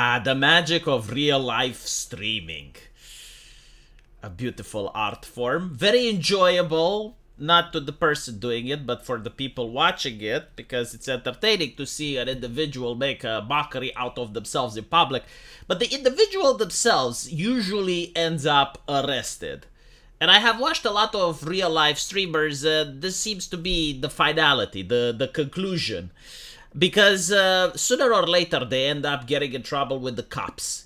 Ah, the magic of real-life streaming. A beautiful art form. Very enjoyable. Not to the person doing it, but for the people watching it, because it's entertaining to see an individual make a mockery out of themselves in public. But the individual themselves usually ends up arrested. And I have watched a lot of real-life streamers. This seems to be the finality, the conclusion. Because sooner or later they end up getting in trouble with the cops.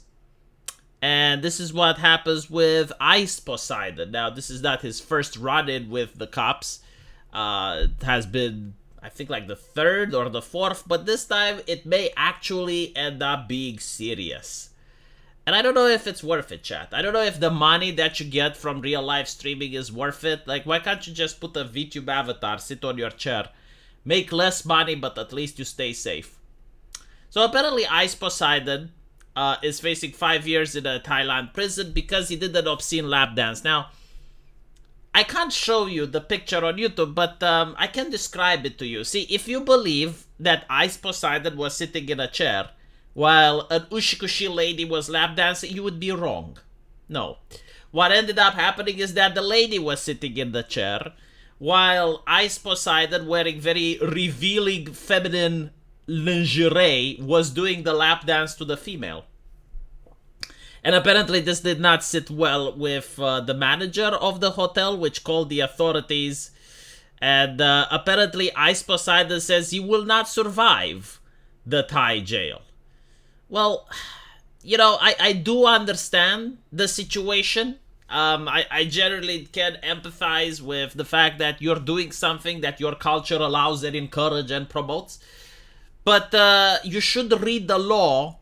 And this is what happens with Ice Poseidon. Now, this is not his first run-in with the cops. It has been, I think, like the third or the fourth. But this time, it may actually end up being serious. And I don't know if it's worth it, chat. I don't know if the money that you get from real-life streaming is worth it. Like, why can't you just put a VTube avatar, sit on your chair, make less money, but at least you stay safe? So apparently, Ice Poseidon is facing 5 years in a Thailand prison because he did an obscene lap dance. Now, I can't show you the picture on YouTube, but I can describe it to you. See, if you believe that Ice Poseidon was sitting in a chair while an Ushikushi lady was lap dancing, you would be wrong. No. What ended up happening is that the lady was sitting in the chair while Ice Poseidon, wearing very revealing feminine lingerie, was doing the lap dance to the female. And apparently this did not sit well with the manager of the hotel, which called the authorities. And apparently Ice Poseidon says he will not survive the Thai jail. Well, you know, I do understand the situation. I generally can empathize with the fact that you're doing something that your culture allows and encourages and promotes. But you should read the law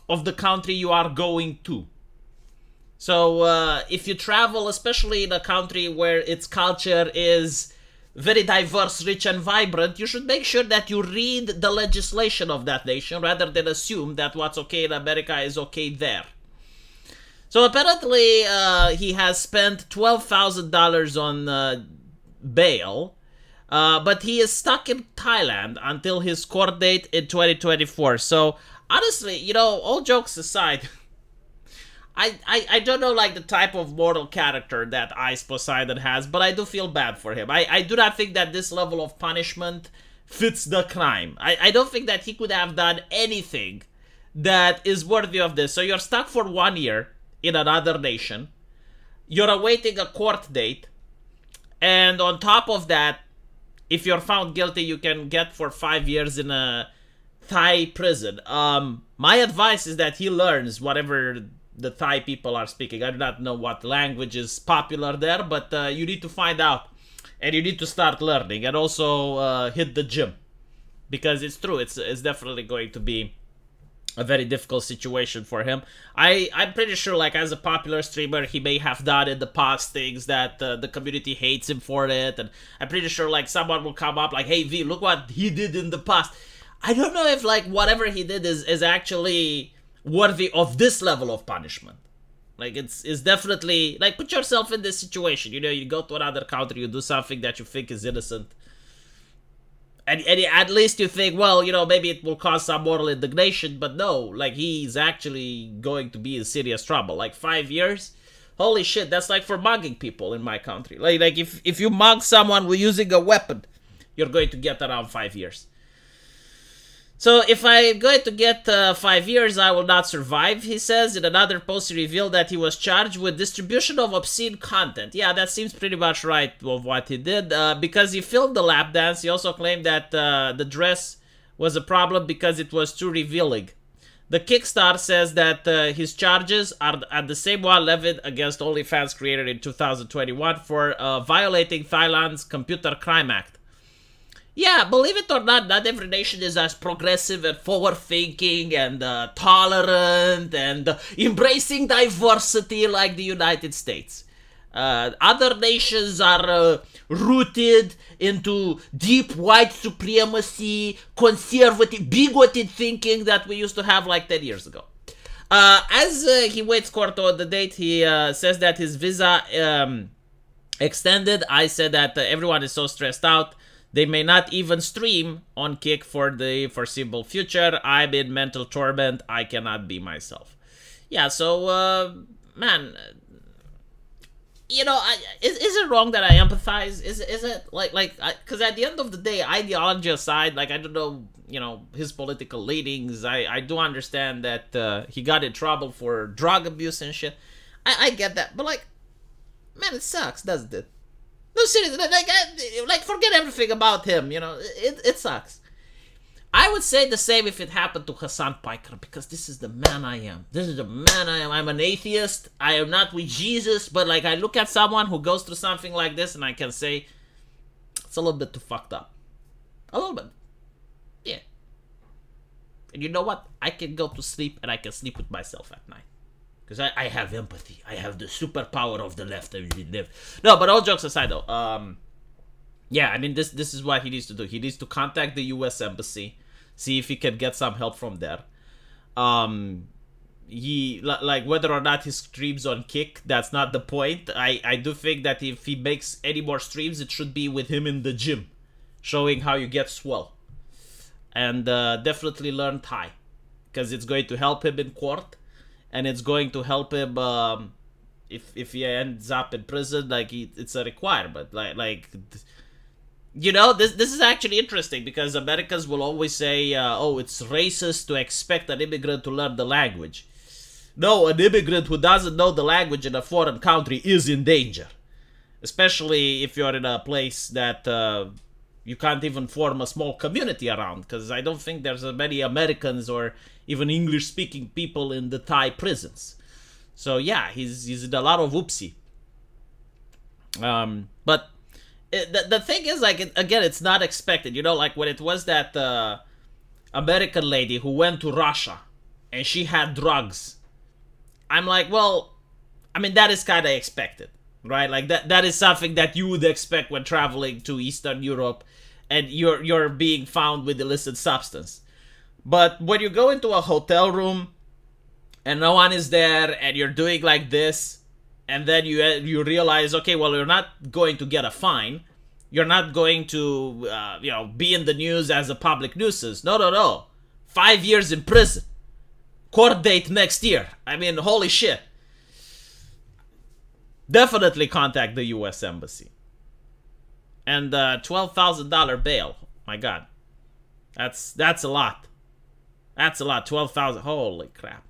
of the country you are going to. So if you travel, especially in a country where its culture is very diverse, rich, and vibrant, you should make sure that you read the legislation of that nation rather than assume that what's okay in America is okay there. So apparently he has spent $12,000 on bail. But he is stuck in Thailand until his court date in 2024. So, honestly, you know, all jokes aside, I don't know, like, the type of moral character that Ice Poseidon has, but I do feel bad for him. I do not think that this level of punishment fits the crime. I don't think that he could have done anything that is worthy of this. So you're stuck for 1 year in another nation. You're awaiting a court date. And on top of that, if you're found guilty, you can get for 5 years in a Thai prison. My advice is that he learns whatever the Thai people are speaking. I do not know what language is popular there, but you need to find out. And you need to start learning. And also hit the gym. Because it's true, it's definitely going to be a very difficult situation for him. I'm pretty sure, like, as a popular streamer, he may have done in the past things that the community hates him for it, and I'm pretty sure, like, someone will come up like, hey V, look what he did in the past. I don't know if, like, whatever he did is actually worthy of this level of punishment. Like, it's definitely, like, put yourself in this situation, you know, you go to another country, you do something that you think is innocent. And at least you think, well, you know, maybe it will cause some moral indignation, but no, like, he's actually going to be in serious trouble. Like, 5 years? Holy shit, that's like for mugging people in my country. Like if you mug someone with using a weapon, you're going to get around 5 years. So if I'm going to get 5 years, I will not survive, he says. In another post, he revealed that he was charged with distribution of obscene content. Yeah, that seems pretty much right of what he did. Because he filmed the lap dance, he also claimed that the dress was a problem because it was too revealing. The Kickstarter says that his charges are at the same one levied against OnlyFans creator in 2021 for violating Thailand's Computer Crime Act. Yeah, believe it or not every nation is as progressive and forward-thinking and tolerant and embracing diversity like the United States. Other nations are rooted into deep white supremacy, conservative, bigoted thinking that we used to have like 10 years ago. As he waits court on the date, he says that his visa extended. I said that everyone is so stressed out They may not even stream on Kick for the foreseeable future. I'm in mental torment. I cannot be myself. Yeah, so, man, you know, is it wrong that I empathize? Is it, because at the end of the day, ideology aside, like, I don't know, you know, his political leanings, I do understand that he got in trouble for drug abuse and shit. I get that, but, like, man, it sucks, doesn't it? No, seriously, like, forget everything about him, you know, it sucks. I would say the same if it happened to Hassan Piker, because this is the man I am. This is the man I am. I'm an atheist. I am not with Jesus, but, like, I look at someone who goes through something like this, and I can say, it's a little bit too fucked up. A little bit. Yeah. And you know what? I can go to sleep, and I can sleep with myself at night. Because I have empathy. I have the superpower of the left and we live. No, but all jokes aside though, yeah, I mean this is what he needs to do. He needs to contact the US Embassy, see if he can get some help from there. He like whether or not he streams on Kick, that's not the point. I do think that if he makes any more streams, it should be with him in the gym, showing how you get swell. And definitely learn Thai, because it's going to help him in court. And it's going to help him if he ends up in prison. Like it's a requirement. Like you know, this is actually interesting, because Americans will always say, "Oh, it's racist to expect an immigrant to learn the language." No, an immigrant who doesn't know the language in a foreign country is in danger, especially if you're in a place that you can't even form a small community around. Because I don't think there's many Americans or even English-speaking people in the Thai prisons. So yeah, he's in a lot of whoopsie. But the thing is, like, again, it's not expected. You know, like when it was that American lady who went to Russia and she had drugs. I'm like, well, I mean, that is kind of expected, right? Like that is something that you would expect when traveling to Eastern Europe and you're being found with illicit substance. But when you go into a hotel room and no one is there and you're doing like this, and then you realize, okay, well, you're not going to get a fine. You're not going to, you know, be in the news as a public nuisance. No. 5 years in prison. Court date next year. I mean, holy shit. Definitely contact the US Embassy. And $12,000 bail. My God. That's a lot. That's a lot. 12,000. Holy crap.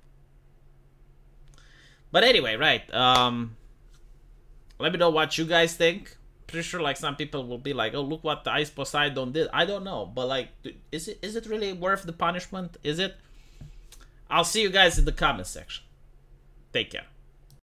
But anyway, right. Let me know what you guys think. Pretty sure, like, some people will be like, "Oh, look what the Ice Poseidon did." I don't know, but like, is it really worth the punishment? Is it? I'll see you guys in the comment section. Take care.